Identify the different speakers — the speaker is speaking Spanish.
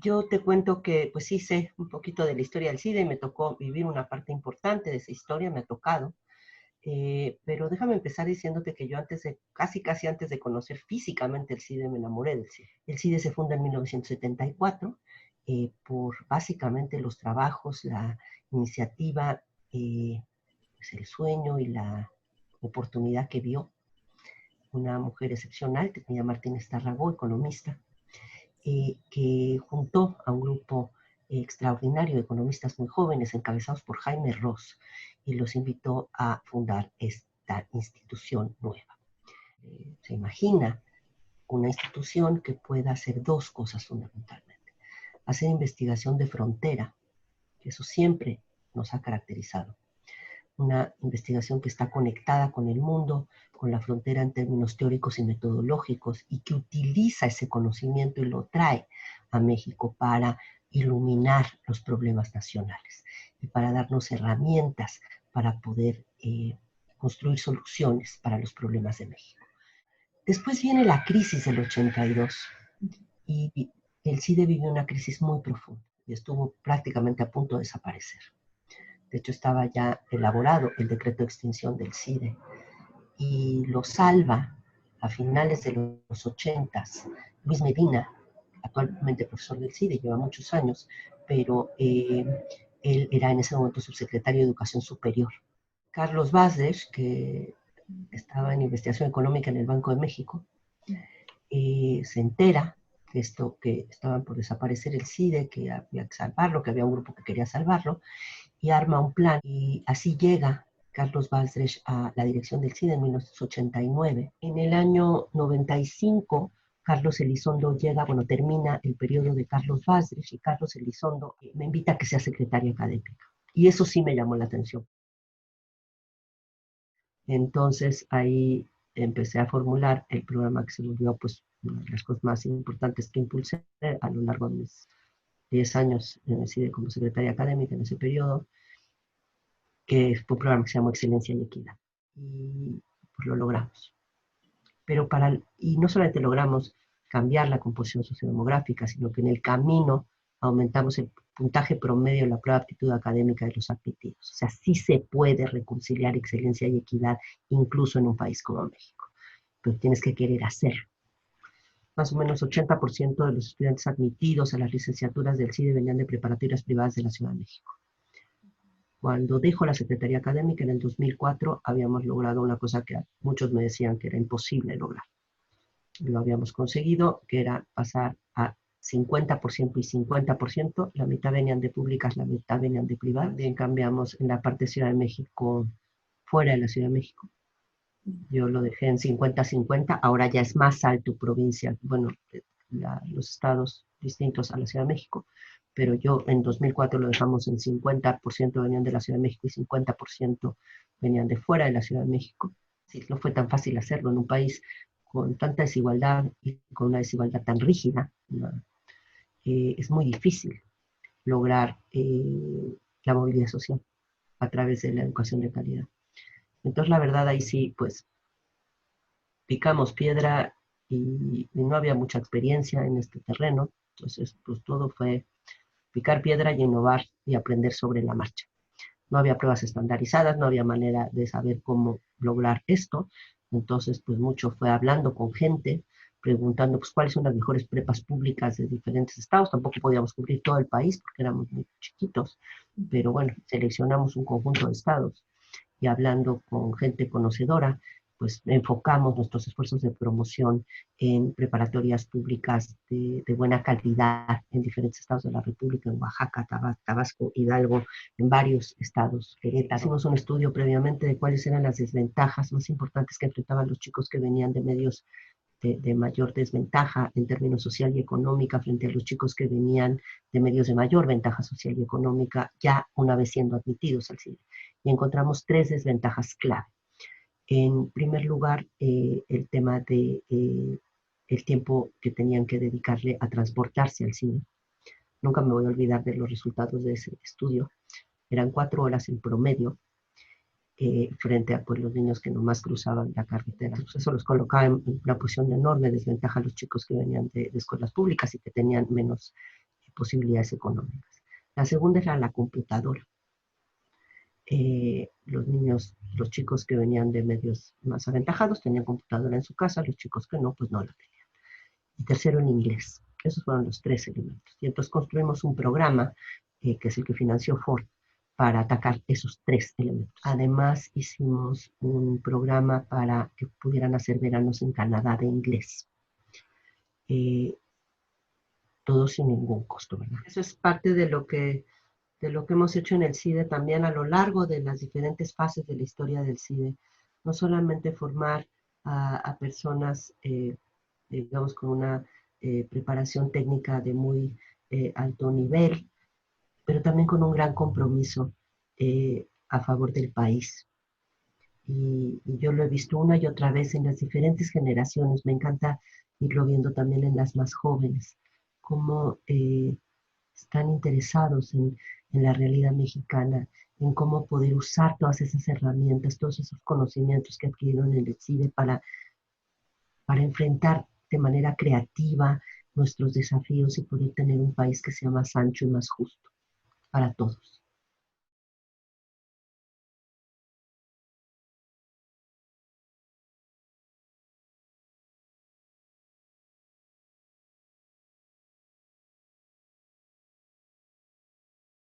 Speaker 1: Yo te cuento que pues sí sé un poquito de la historia del SIDA y me tocó vivir una parte importante de esa historia, me ha tocado. Pero déjame empezar diciéndote que yo casi antes de conocer físicamente el CIDE, me enamoré del CIDE. El CIDE se funda en 1974 por básicamente los trabajos, la iniciativa, pues el sueño y la oportunidad que vio una mujer excepcional, Tecnia Martínez Tarragó, economista, que juntó a un grupo extraordinario de economistas muy jóvenes encabezados por Jaime Ross y los invitó a fundar esta institución nueva. Se imagina una institución que pueda hacer dos cosas fundamentalmente. Hacer investigación de frontera, que eso siempre nos ha caracterizado. Una investigación que está conectada con el mundo, con la frontera en términos teóricos y metodológicos, y que utiliza ese conocimiento y lo trae a México para iluminar los problemas nacionales y para darnos herramientas para poder construir soluciones para los problemas de México. Después viene la crisis del 82 y el CIDE vivió una crisis muy profunda y estuvo prácticamente a punto de desaparecer. De hecho, estaba ya elaborado el decreto de extinción del CIDE y lo salva a finales de los 80s Luis Medina, actualmente profesor del CIDE, lleva muchos años, pero él era en ese momento subsecretario de Educación Superior. Carlos Vázquez, que estaba en investigación económica en el Banco de México, se entera de esto, que estaban por desaparecer el CIDE, que había que salvarlo, que había un grupo que quería salvarlo, y arma un plan. Y así llega Carlos Balsrech a la dirección del CIDE en 1989. En el año 95, Carlos Elizondo termina el periodo de Carlos Balsrech y Carlos Elizondo me invita a que sea secretaria académica. Y eso sí me llamó la atención. Entonces ahí empecé a formular el programa que se volvió pues una de las cosas más importantes que impulsé a lo largo de mis 10 años en el CIDE como secretaria académica en ese periodo, que fue un programa que se llamó Excelencia y Equidad. Y pues lo logramos. Y no solamente logramos cambiar la composición sociodemográfica, sino que en el camino aumentamos el puntaje promedio de la prueba de aptitud académica de los admitidos. O sea, sí se puede reconciliar excelencia y equidad incluso en un país como México, pero tienes que querer hacerlo. Más o menos 80% de los estudiantes admitidos a las licenciaturas del CIDE venían de preparatorias privadas de la Ciudad de México. Cuando dejo la Secretaría Académica en el 2004, habíamos logrado una cosa que muchos me decían que era imposible lograr. Lo habíamos conseguido, que era pasar a 50% y 50%, la mitad venían de públicas, la mitad venían de privadas. También cambiamos en la parte de Ciudad de México, fuera de la Ciudad de México. Yo lo dejé en 50-50, ahora ya es más alto provincia, los estados distintos a la Ciudad de México, pero yo en 2004 lo dejamos en 50% venían de la Ciudad de México y 50% venían de fuera de la Ciudad de México. Sí, no fue tan fácil hacerlo en un país con tanta desigualdad y con una desigualdad tan rígida. Es muy difícil lograr la movilidad social a través de la educación de calidad. Entonces, la verdad, ahí sí, pues, picamos piedra y no había mucha experiencia en este terreno. Entonces, pues, todo fue picar piedra y innovar y aprender sobre la marcha. No había pruebas estandarizadas, no había manera de saber cómo lograr esto. Entonces, pues mucho fue hablando con gente, preguntando pues cuáles son las mejores prepas públicas de diferentes estados. Tampoco podíamos cubrir todo el país porque éramos muy chiquitos, pero bueno, seleccionamos un conjunto de estados y hablando con gente conocedora, pues enfocamos nuestros esfuerzos de promoción en preparatorias públicas de buena calidad en diferentes estados de la República, en Oaxaca, Tabasco, Hidalgo, en varios estados. Hicimos un estudio previamente de cuáles eran las desventajas más importantes que enfrentaban los chicos que venían de medios de mayor desventaja en términos social y económica frente a los chicos que venían de medios de mayor ventaja social y económica ya una vez siendo admitidos al CIDE. Y encontramos 3 desventajas clave. En primer lugar, el tema de el tiempo que tenían que dedicarle a transportarse al CIDE. Nunca me voy a olvidar de los resultados de ese estudio. Eran 4 horas en promedio frente a pues, los niños que nomás cruzaban la carretera. Entonces, eso los colocaba en una posición de enorme desventaja a los chicos que venían de escuelas públicas y que tenían menos posibilidades económicas. La segunda era la computadora. Los niños, los chicos que venían de medios más aventajados tenían computadora en su casa, los chicos que no, pues no la tenían. Y tercero, el inglés. Esos fueron los tres elementos. Y entonces construimos un programa, que es el que financió Ford, para atacar esos tres elementos. Además, hicimos un programa para que pudieran hacer veranos en Canadá de inglés. Todo sin ningún costo, ¿verdad? Eso es parte de lo que hemos hecho en el CIDE también a lo largo de las diferentes fases de la historia del CIDE. No solamente formar a personas, digamos, con una preparación técnica de muy alto nivel, pero también con un gran compromiso a favor del país. Y yo lo he visto una y otra vez en las diferentes generaciones. Me encanta irlo viendo también en las más jóvenes, cómo están interesados en la realidad mexicana, en cómo poder usar todas esas herramientas, todos esos conocimientos que adquirieron en el CIDE para enfrentar de manera creativa nuestros desafíos y poder tener un país que sea más ancho y más justo para todos.